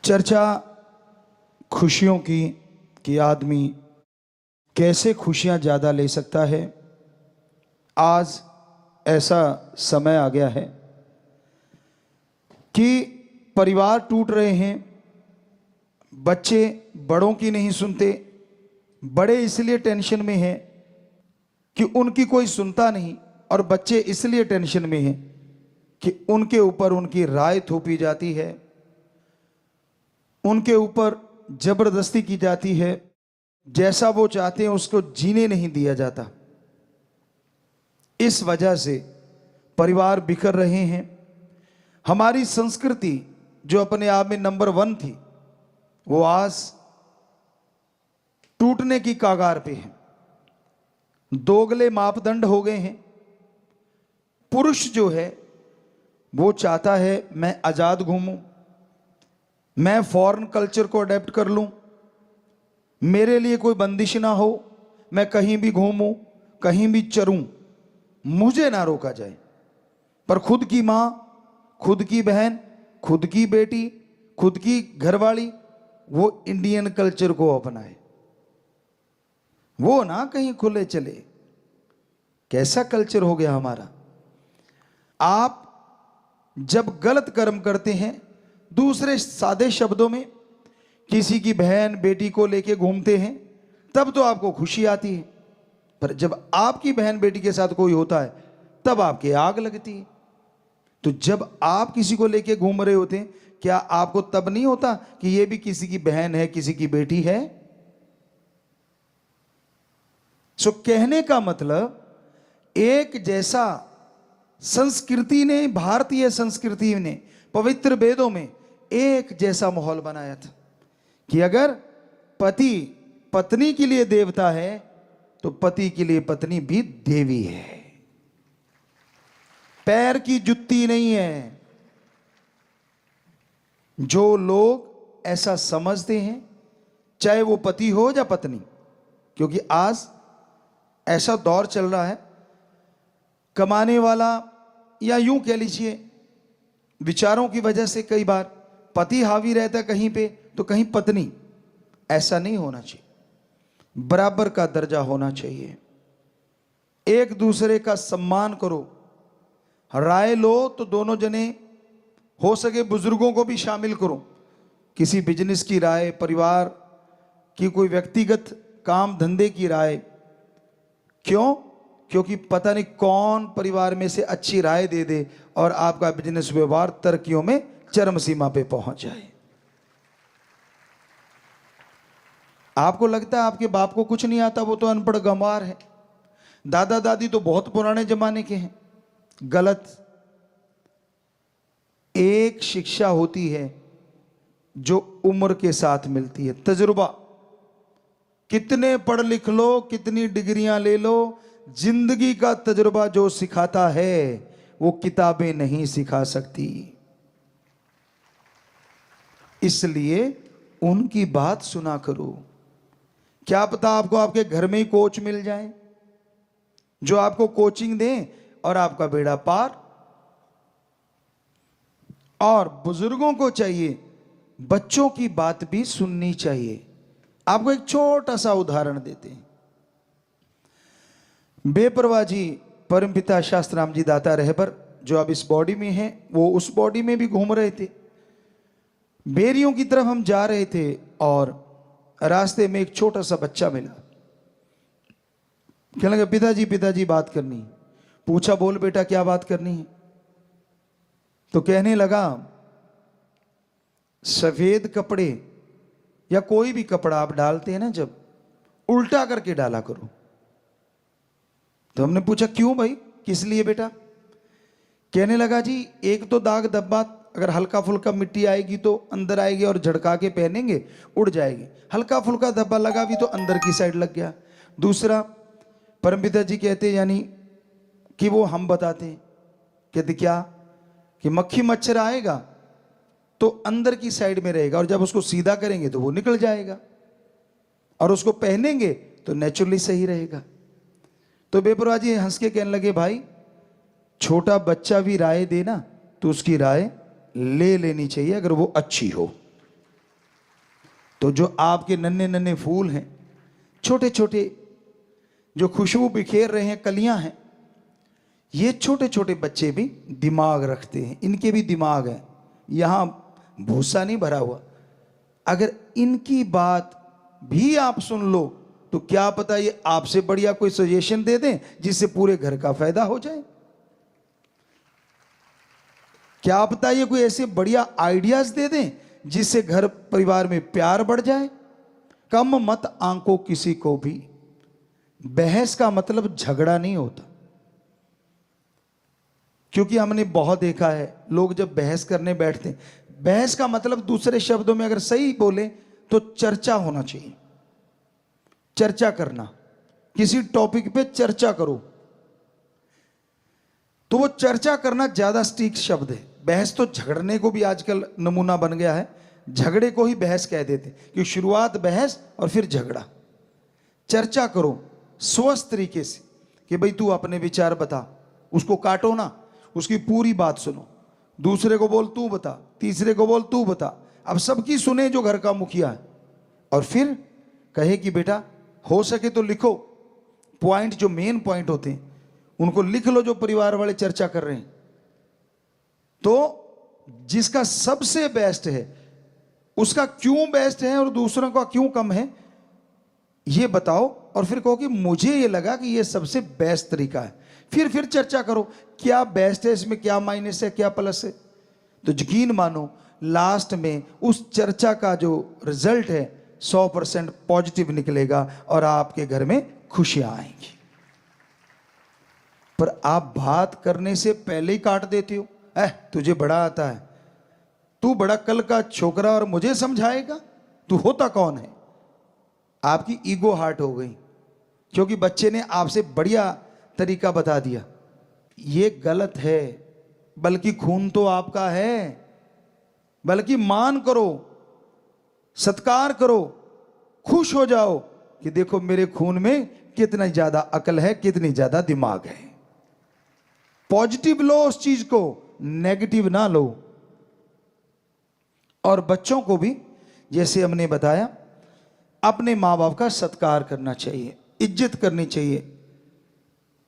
चर्चा खुशियों की कि आदमी कैसे खुशियां ज़्यादा ले सकता है। आज ऐसा समय आ गया है कि परिवार टूट रहे हैं, बच्चे बड़ों की नहीं सुनते, बड़े इसलिए टेंशन में हैं कि उनकी कोई सुनता नहीं, और बच्चे इसलिए टेंशन में हैं कि उनके ऊपर उनकी राय थोपी जाती है, उनके ऊपर जबरदस्ती की जाती है, जैसा वो चाहते हैं उसको जीने नहीं दिया जाता। इस वजह से परिवार बिखर रहे हैं। हमारी संस्कृति जो अपने आप में नंबर 1 थी, वो आज टूटने की कगार पे है। दोगले मापदंड हो गए हैं। पुरुष जो है वो चाहता है मैं आजाद घूमूं, मैं फॉरेन कल्चर को अडेप्ट कर लूं, मेरे लिए कोई बंदिश ना हो, मैं कहीं भी घूमूं, कहीं भी चरूं, मुझे ना रोका जाए। पर खुद की मां, खुद की बहन, खुद की बेटी, खुद की घरवाली वो इंडियन कल्चर को अपनाए, वो ना कहीं खुले चले। कैसा कल्चर हो गया हमारा। आप जब गलत कर्म करते हैं, दूसरे सादे शब्दों में किसी की बहन बेटी को लेके घूमते हैं, तब तो आपको खुशी आती है। पर जब आपकी बहन बेटी के साथ कोई होता है तब आपके आग लगती है। तो जब आप किसी को लेके घूम रहे होते हैं, क्या आपको तब नहीं होता कि ये भी किसी की बहन है, किसी की बेटी है? सो कहने का मतलब, एक जैसा संस्कृति ने, भारतीय संस्कृति ने पवित्र वेदों में एक जैसा माहौल बनाया था कि अगर पति पत्नी के लिए देवता है तो पति के लिए पत्नी भी देवी है, पैर की जुत्ती नहीं है। जो लोग ऐसा समझते हैं, चाहे वो पति हो या पत्नी, क्योंकि आज ऐसा दौर चल रहा है, कमाने वाला या यूं कह लीजिए विचारों की वजह से कई बार पति हावी रहता है कहीं पे तो कहीं पत्नी। ऐसा नहीं होना चाहिए, बराबर का दर्जा होना चाहिए। एक दूसरे का सम्मान करो, राय लो तो दोनों जने, हो सके बुजुर्गों को भी शामिल करो। किसी बिजनेस की राय, परिवार की कोई व्यक्तिगत काम धंधे की राय। क्यों? क्योंकि पता नहीं कौन परिवार में से अच्छी राय दे दे और आपका बिजनेस व्यवहार तरक्कियों में चरम सीमा पे पहुंच जाए। आपको लगता है आपके बाप को कुछ नहीं आता, वो तो अनपढ़ गंवार है। दादा दादी तो बहुत पुराने जमाने के हैं। गलत। एक शिक्षा होती है जो उम्र के साथ मिलती है, तजुर्बा। कितने पढ़ लिख लो, कितनी डिग्रियां ले लो, जिंदगी का तजुर्बा जो सिखाता है वो किताबें नहीं सिखा सकती। इसलिए उनकी बात सुना करो। क्या पता आपको आपके घर में ही कोच मिल जाए जो आपको कोचिंग दें और आपका बेड़ा पार। और बुजुर्गों को चाहिए बच्चों की बात भी सुननी चाहिए। आपको एक छोटा सा उदाहरण देते हैं। बेपरवाह जी परमपिता शास्त्राम जी दाता रहबर जो अब इस बॉडी में हैं, वो उस बॉडी में भी घूम रहे थे। बेरियों की तरफ हम जा रहे थे और रास्ते में एक छोटा सा बच्चा मिला। कहने लगा पिताजी पिताजी बात करनी है। पूछा बोल बेटा क्या बात करनी है? तो कहने लगा सफेद कपड़े या कोई भी कपड़ा आप डालते हैं ना, जब उल्टा करके डाला करो। तो हमने पूछा क्यों भाई, किस लिए बेटा? कहने लगा जी एक तो दाग धब्बा, अगर हल्का फुल्का मिट्टी आएगी तो अंदर आएगी और झड़का के पहनेंगे उड़ जाएगी। हल्का फुल्का धब्बा लगा भी तो अंदर की साइड लग गया। दूसरा, परमपिता जी कहते यानी कि वो हम बताते हैं, कहते क्या कि मक्खी मच्छर आएगा तो अंदर की साइड में रहेगा और जब उसको सीधा करेंगे तो वो निकल जाएगा, और उसको पहनेंगे तो नेचुरली सही रहेगा। तो बेपरवाह जी हंस के कहने लगे भाई छोटा बच्चा भी राय देना तो उसकी राय ले लेनी चाहिए अगर वो अच्छी हो। तो जो आपके नन्हे नन्हे फूल हैं, छोटे छोटे जो खुशबू बिखेर रहे हैं, कलियां हैं, ये छोटे छोटे बच्चे भी दिमाग रखते हैं, इनके भी दिमाग है, यहां भूसा नहीं भरा हुआ। अगर इनकी बात भी आप सुन लो तो क्या पता ये आपसे बढ़िया कोई सजेशन दे दें जिससे पूरे घर का फायदा हो जाए। क्या पता ये कोई ऐसे बढ़िया आइडियाज दे दें जिससे घर परिवार में प्यार बढ़ जाए। कम मत आंको किसी को भी। बहस का मतलब झगड़ा नहीं होता, क्योंकि हमने बहुत देखा है लोग जब बहस करने बैठते हैं, बहस का मतलब दूसरे शब्दों में अगर सही बोले तो चर्चा होना चाहिए। चर्चा करना, किसी टॉपिक पे चर्चा करो, तो वो चर्चा करना ज्यादा सटीक शब्द है। बहस तो झगड़ने को भी आजकल नमूना बन गया है, झगड़े को ही बहस कह देते कि शुरुआत बहस और फिर झगड़ा। चर्चा करो स्वस्थ तरीके से कि भाई तू अपने विचार बता, उसको काटो ना, उसकी पूरी बात सुनो, दूसरे को बोल तू बता, तीसरे को बोल तू बता। अब सबकी सुने जो घर का मुखिया है, और फिर कहे कि बेटा हो सके तो लिखो पॉइंट, जो मेन पॉइंट होते हैं उनको लिख लो जो परिवार वाले चर्चा कर रहे हैं। तो जिसका सबसे बेस्ट है उसका क्यों बेस्ट है और दूसरों का क्यों कम है ये बताओ, और फिर कहो कि मुझे ये लगा कि ये सबसे बेस्ट तरीका है। फिर चर्चा करो क्या बेस्ट है, इसमें क्या माइनस है, क्या प्लस है। तो यकीन मानो लास्ट में उस चर्चा का जो रिजल्ट है 100% पॉजिटिव निकलेगा और आपके घर में खुशियां आएंगी। पर आप बात करने से पहले ही काट देते हो। तुझे बड़ा आता है, तू बड़ा कल का छोकरा और मुझे समझाएगा, तू होता कौन है। आपकी ईगो हार्ट हो गई क्योंकि बच्चे ने आपसे बढ़िया तरीका बता दिया। ये गलत है, बल्कि खून तो आपका है, बल्कि मान करो, सत्कार करो, खुश हो जाओ कि देखो मेरे खून में कितना ज्यादा अकल है, कितनी ज्यादा दिमाग है। पॉजिटिव लो उस चीज को, नेगेटिव ना लो। और बच्चों को भी जैसे हमने बताया अपने मां बाप का सत्कार करना चाहिए, इज्जत करनी चाहिए।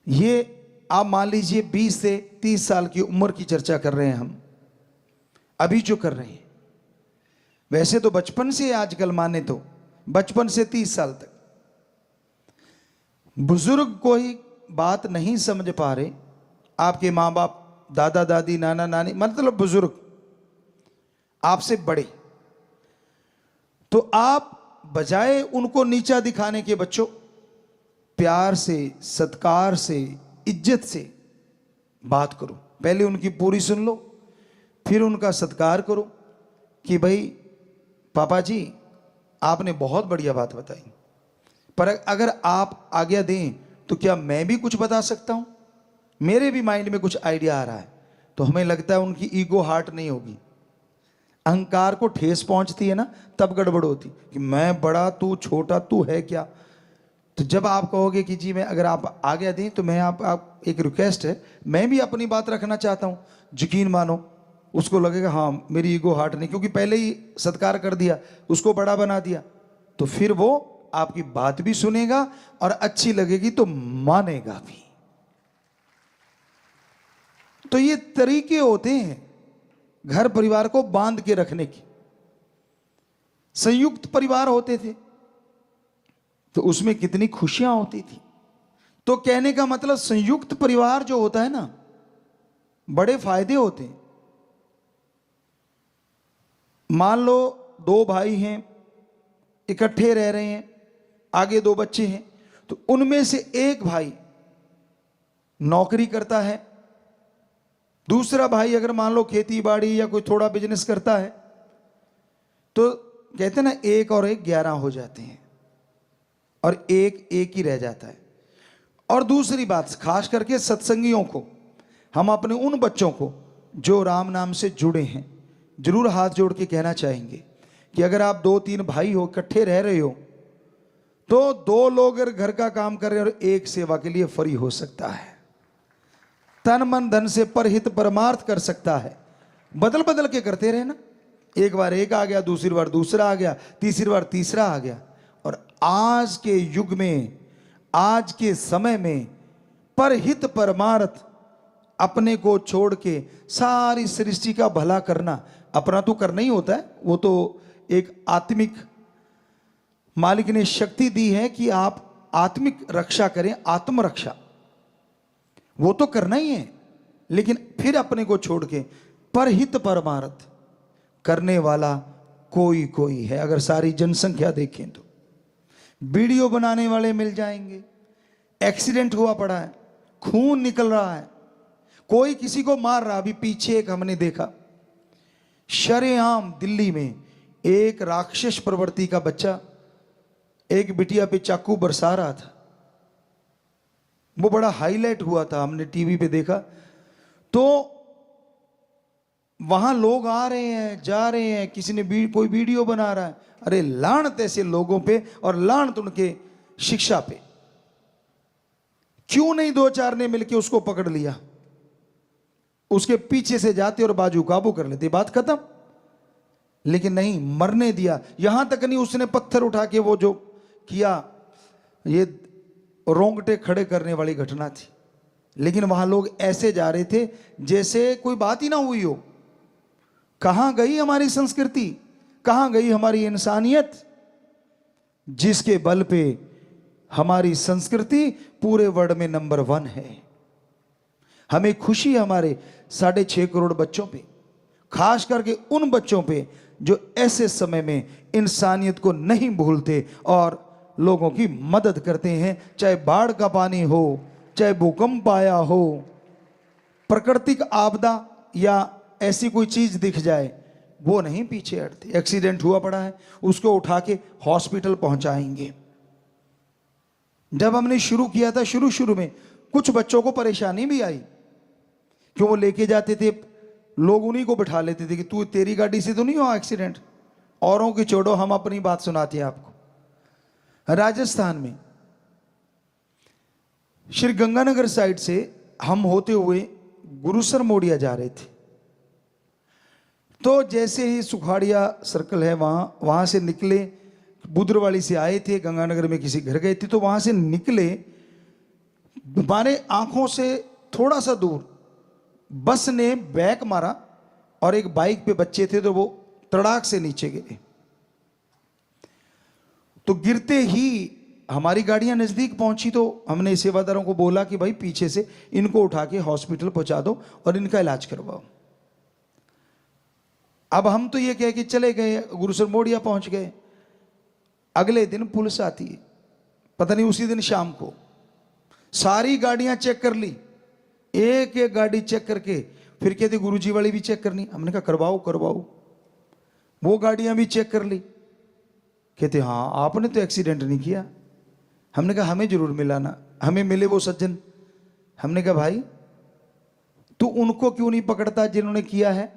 ये आप मान लीजिए 20 से 30 साल की उम्र की चर्चा कर रहे हैं हम अभी जो कर रहे हैं। वैसे तो बचपन से आजकल माने तो बचपन से 30 साल तक बुजुर्ग कोई बात नहीं समझ पा रहे, आपके मां बाप, दादा दादी, नाना नानी, मतलब बुजुर्ग आपसे बड़े, तो आप बजाय उनको नीचा दिखाने के बच्चों प्यार से, सत्कार से, इज्जत से बात करो। पहले उनकी पूरी सुन लो, फिर उनका सत्कार करो कि भाई पापा जी आपने बहुत बढ़िया बात बताई, पर अगर आप आज्ञा दें तो क्या मैं भी कुछ बता सकता हूं, मेरे भी माइंड में कुछ आइडिया आ रहा है। तो हमें लगता है उनकी ईगो हार्ट नहीं होगी, अहंकार को ठेस पहुंचती है ना, तब गड़बड़ होती कि मैं बड़ा तू छोटा, तू है क्या। तो जब आप कहोगे कि जी मैं, अगर आप आज्ञा दें तो मैं आप एक रिक्वेस्ट है, मैं भी अपनी बात रखना चाहता हूं, यकीन मानो उसको लगेगा हाँ मेरी ईगो हार्ट नहीं, क्योंकि पहले ही सत्कार कर दिया, उसको बड़ा बना दिया, तो फिर वो आपकी बात भी सुनेगा और अच्छी लगेगी तो मानेगा भी। तो ये तरीके होते हैं घर परिवार को बांध के रखने की। संयुक्त परिवार होते थे तो उसमें कितनी खुशियां होती थी। तो कहने का मतलब संयुक्त परिवार जो होता है ना, बड़े फायदे होते हैं। मान लो 2 भाई हैं, इकट्ठे रह रहे हैं, आगे 2 बच्चे हैं, तो उनमें से एक भाई नौकरी करता है, दूसरा भाई अगर मान लो खेती बाड़ी या कोई थोड़ा बिजनेस करता है, तो कहते हैं ना 1 और 1 11 हो जाते हैं और एक ही रह जाता है। और दूसरी बात, खास करके सत्संगियों को, हम अपने उन बच्चों को जो राम नाम से जुड़े हैं जरूर हाथ जोड़ के कहना चाहेंगे कि अगर आप 2-3 भाई हो, इकट्ठे रह रहे हो, तो 2 लोग अगर घर का काम कर रहे हैं और एक सेवा के लिए फ्री हो सकता है, तन मन धन से परहित परमार्थ कर सकता है। बदल बदल के करते रहे ना, एक बार एक आ गया, दूसरी बार दूसरा आ गया, तीसरी बार तीसरा आ गया। और आज के युग में, आज के समय में परहित परमार्थ अपने को छोड़ के सारी सृष्टि का भला करना, अपना तो करना ही होता है, वो तो एक आत्मिक मालिक ने शक्ति दी है कि आप आत्मिक रक्षा करें, आत्मरक्षा वो तो करना ही है। लेकिन फिर अपने को छोड़ के परहित परमार्थ करने वाला कोई कोई है। अगर सारी जनसंख्या देखें तो वीडियो बनाने वाले मिल जाएंगे, एक्सीडेंट हुआ पड़ा है, खून निकल रहा है, कोई किसी को मार रहा। अभी पीछे एक हमने देखा, शरेआम दिल्ली में एक राक्षस प्रवृत्ति का बच्चा एक बिटिया पे चाकू बरसा रहा था। वो बड़ा हाईलाइट हुआ था, हमने टीवी पे देखा। तो वहां लोग आ रहे हैं, जा रहे हैं, किसी ने कोई वीडियो बना रहा है। अरे लानत ऐसे लोगों पे और लानत उनके शिक्षा पे। क्यों नहीं दो चार ने मिलके उसको पकड़ लिया, उसके पीछे से जाते और बाजू काबू कर लेते, बात खत्म। लेकिन नहीं, मरने दिया। यहां तक नहीं, उसने पत्थर उठा के वो जो किया, ये रोंगटे खड़े करने वाली घटना थी। लेकिन वहां लोग ऐसे जा रहे थे जैसे कोई बात ही ना हुई हो। कहां गई हमारी संस्कृति, कहां गई हमारी इंसानियत, जिसके बल पे हमारी संस्कृति पूरे वर्ल्ड में नंबर 1 है। हमें खुशी है हमारे 6.5 करोड़ बच्चों पे, खास करके उन बच्चों पे जो ऐसे समय में इंसानियत को नहीं भूलते और लोगों की मदद करते हैं। चाहे बाढ़ का पानी हो, चाहे भूकंप आया हो, प्राकृतिक आपदा या ऐसी कोई चीज दिख जाए, वो नहीं पीछे हटते। एक्सीडेंट हुआ पड़ा है, उसको उठा के हॉस्पिटल पहुंचाएंगे। जब हमने शुरू किया था, शुरू में कुछ बच्चों को परेशानी भी आई, क्यों वो लेके जाते थे, लोग उन्हीं को बिठा लेते थे कि तू, तेरी गाड़ी से तो नहीं हुआ एक्सीडेंट, औरों की छोड़ो, हम अपनी बात सुनाते हैं आपको। राजस्थान में श्री गंगानगर साइड से हम होते हुए गुरुसर मोड़िया जा रहे थे। तो जैसे ही सुखाड़िया सर्कल है, वहां से निकले, बुद्रवाली से आए थे, गंगानगर में किसी घर गए थे, तो वहां से निकले, हमारे आंखों से थोड़ा सा दूर बस ने बैक मारा और एक बाइक पे बच्चे थे, तो वो तड़ाक से नीचे गिरे। तो गिरते ही हमारी गाड़ियां नजदीक पहुंची, तो हमने सेवादारों को बोला कि भाई पीछे से इनको उठा के हॉस्पिटल पहुंचा दो और इनका इलाज करवाओ। अब हम तो ये कह के चले गए, गुरुसर मोड़िया पहुंच गए। अगले दिन पुलिस आती है, पता नहीं उसी दिन शाम को, सारी गाड़ियां चेक कर ली, एक एक गाड़ी चेक करके फिर कहते गुरुजी वाली भी चेक करनी। हमने कहा करवाओ। वो गाड़ियां भी चेक कर ली, कहते हाँ आपने तो एक्सीडेंट नहीं किया। हमने कहा हमें जरूर मिला ना, हमें मिले वो सज्जन। हमने कहा भाई तू उनको क्यों नहीं पकड़ता जिन्होंने किया है।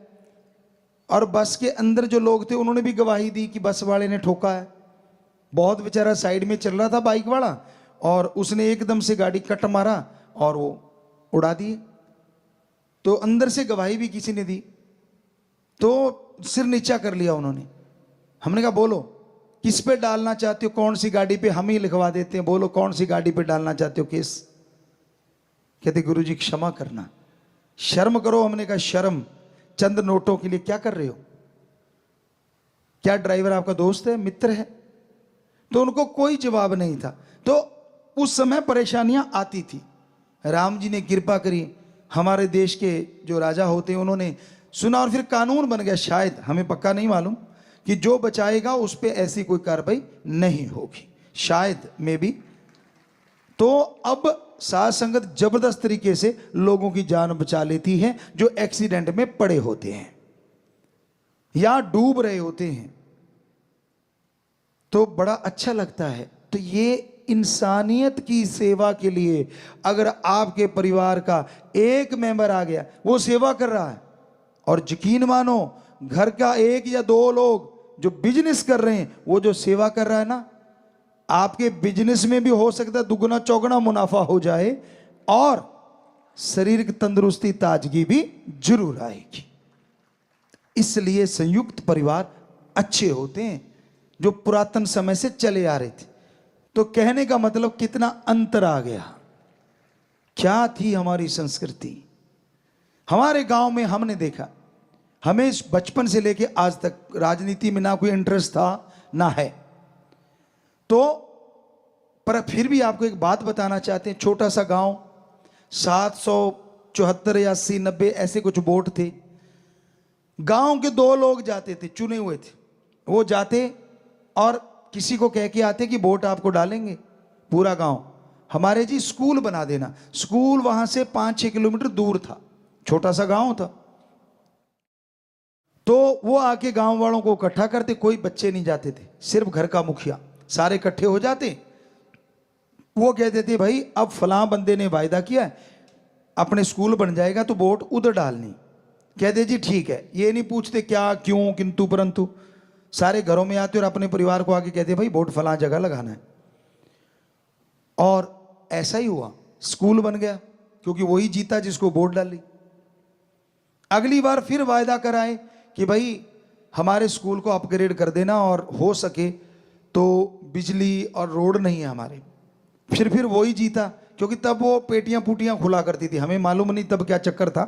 और बस के अंदर जो लोग थे उन्होंने भी गवाही दी कि बस वाले ने ठोका है। बहुत बेचारा साइड में चल रहा था बाइक वाला, और उसने एकदम से गाड़ी कट मारा और वो उड़ा दिए। तो अंदर से गवाही भी किसी ने दी, तो सिर नीचा कर लिया उन्होंने। हमने कहा बोलो किस पे डालना चाहते हो, कौन सी गाड़ी पे, हम ही लिखवा देते हैं, बोलो कौन सी गाड़ी पे डालना चाहते हो केस। कहते गुरुजी क्षमा करना, शर्म करो। हमने कहा शर्म, चंद नोटों के लिए क्या कर रहे हो, क्या ड्राइवर आपका दोस्त है, मित्र है। तो उनको कोई जवाब नहीं था। तो उस समय परेशानियां आती थी। राम जी ने कृपा करी, हमारे देश के जो राजा होते हैं उन्होंने सुना और फिर कानून बन गया, शायद हमें पक्का नहीं मालूम, कि जो बचाएगा उस पर ऐसी कोई कार्रवाई नहीं होगी, शायद में भी। तो अब साध संगत जबरदस्त तरीके से लोगों की जान बचा लेती है जो एक्सीडेंट में पड़े होते हैं या डूब रहे होते हैं, तो बड़ा अच्छा लगता है। तो ये इंसानियत की सेवा के लिए अगर आपके परिवार का एक मेंबर आ गया, वो सेवा कर रहा है, और यकीन मानो घर का 1 या 2 लोग जो बिजनेस कर रहे हैं, वो जो सेवा कर रहा है ना, आपके बिजनेस में भी हो सकता है दुगना चौगुना मुनाफा हो जाए और शरीर की तंदुरुस्ती ताजगी भी जरूर आएगी। इसलिए संयुक्त परिवार अच्छे होते हैं, जो पुरातन समय से चले आ रहे थे। तो कहने का मतलब कितना अंतर आ गया। क्या थी हमारी संस्कृति। हमारे गांव में हमने देखा, हमें बचपन से लेके आज तक राजनीति में ना कोई इंटरेस्ट था ना है, तो पर फिर भी आपको एक बात बताना चाहते हैं। छोटा सा गांव, 774 या 80 90 ऐसे कुछ वोट थे। गांव के 2 लोग जाते थे, चुने हुए थे, वो जाते और किसी को कह के आते कि वोट आपको डालेंगे। पूरा गांव, हमारे जी स्कूल बना देना। स्कूल वहां से 5-6 किलोमीटर दूर था, छोटा सा गांव था। तो वो आके गांव वालों को इकट्ठा करते, कोई बच्चे नहीं जाते थे, सिर्फ घर का मुखिया, सारे इकट्ठे हो जाते। वो कहते थे भाई अब फलां बंदे ने वायदा किया है, अपने स्कूल बन जाएगा तो वोट उधर डालनी। कहते जी ठीक है, ये नहीं पूछते क्या क्यों किंतु परंतु, सारे घरों में आते और अपने परिवार को आके कहते भाई वोट फलां जगह लगाना है। और ऐसा ही हुआ, स्कूल बन गया, क्योंकि वही जीता जिसको वोट डाली। अगली बार फिर वायदा कराए कि भाई हमारे स्कूल को अपग्रेड कर देना और हो सके तो बिजली और रोड नहीं है हमारे। फिर वही जीता, क्योंकि तब वो पेटियां पुटियां खुला करती थी। हमें मालूम नहीं तब क्या चक्कर था,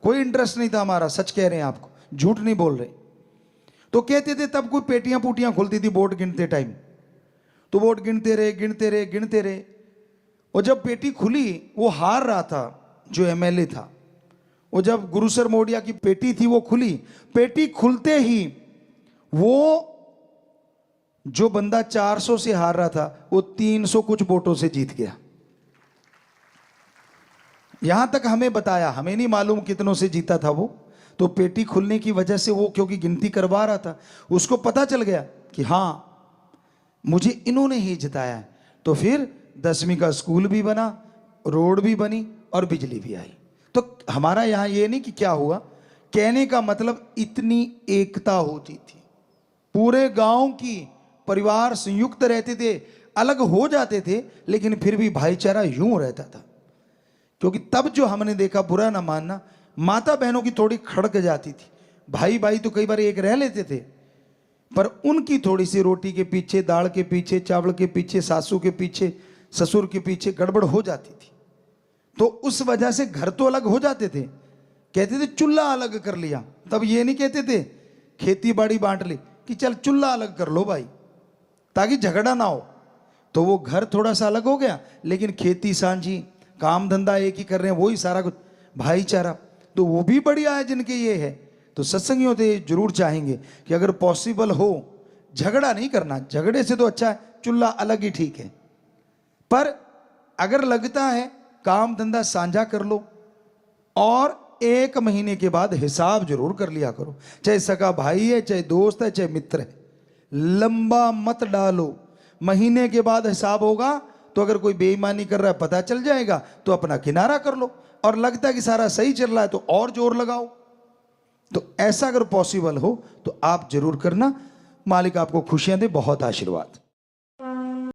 कोई इंटरेस्ट नहीं था हमारा, सच कह रहे हैं आपको, झूठ नहीं बोल रहे। तो कहते थे तब कोई पेटियां पुटियां खुलती थी वोट गिनते टाइम, तो वोट गिनते रहे गिनते रहे गिनते रहे। और जब पेटी खुली, वो हार रहा था जो एमएलए था, वो जब गुरुसर मोडिया की पेटी थी वो खुली, पेटी खुलते ही वो जो बंदा 400 से हार रहा था वो 300 कुछ वोटों से जीत गया। यहां तक हमें बताया, हमें नहीं मालूम कितनों से जीता था वो। तो पेटी खुलने की वजह से वो क्योंकि गिनती करवा रहा था, उसको पता चल गया कि हाँ मुझे इन्होंने ही जिताया है। तो फिर 10वीं का स्कूल भी बना, रोड भी बनी और बिजली भी आई। तो हमारा यहां ये नहीं कि क्या हुआ, कहने का मतलब इतनी एकता होती थी, पूरे गांव की परिवार संयुक्त रहते थे, अलग हो जाते थे लेकिन फिर भी भाईचारा यूं रहता था। क्योंकि तब जो हमने देखा, बुरा ना मानना, माता बहनों की थोड़ी खड़क जाती थी, भाई भाई तो कई बार एक रह लेते थे, पर उनकी थोड़ी सी रोटी के पीछे, दाल के पीछे, चावल के पीछे, सासू के पीछे, ससुर के पीछे गड़बड़ हो जाती थी। तो उस वजह से घर तो अलग हो जाते थे, कहते थे चूल्हा अलग कर लिया। तब ये नहीं कहते थे खेती बाड़ी बांट ली, कि चल चूल्हा अलग कर लो भाई ताकि झगड़ा ना हो। तो वो घर थोड़ा सा अलग हो गया, लेकिन खेती सांझी, काम धंधा एक ही कर रहे हैं, वही सारा कुछ भाईचारा। तो वो भी बढ़िया है जिनके ये है। तो सत्संगियों तो ये जरूर चाहेंगे कि अगर पॉसिबल हो झगड़ा नहीं करना, झगड़े से तो अच्छा है चूल्हा अलग ही ठीक है। पर अगर लगता है काम धंधा साझा कर लो, और 1 महीने के बाद हिसाब जरूर कर लिया करो, चाहे सगा भाई है, चाहे दोस्त है, चाहे मित्र है, लंबा मत डालो। महीने के बाद हिसाब होगा तो अगर कोई बेईमानी कर रहा है पता चल जाएगा, तो अपना किनारा कर लो, और लगता है कि सारा सही चल रहा है तो और जोर लगाओ। तो ऐसा अगर पॉसिबल हो तो आप जरूर करना। मालिक आपको खुशियां दे, बहुत आशीर्वाद।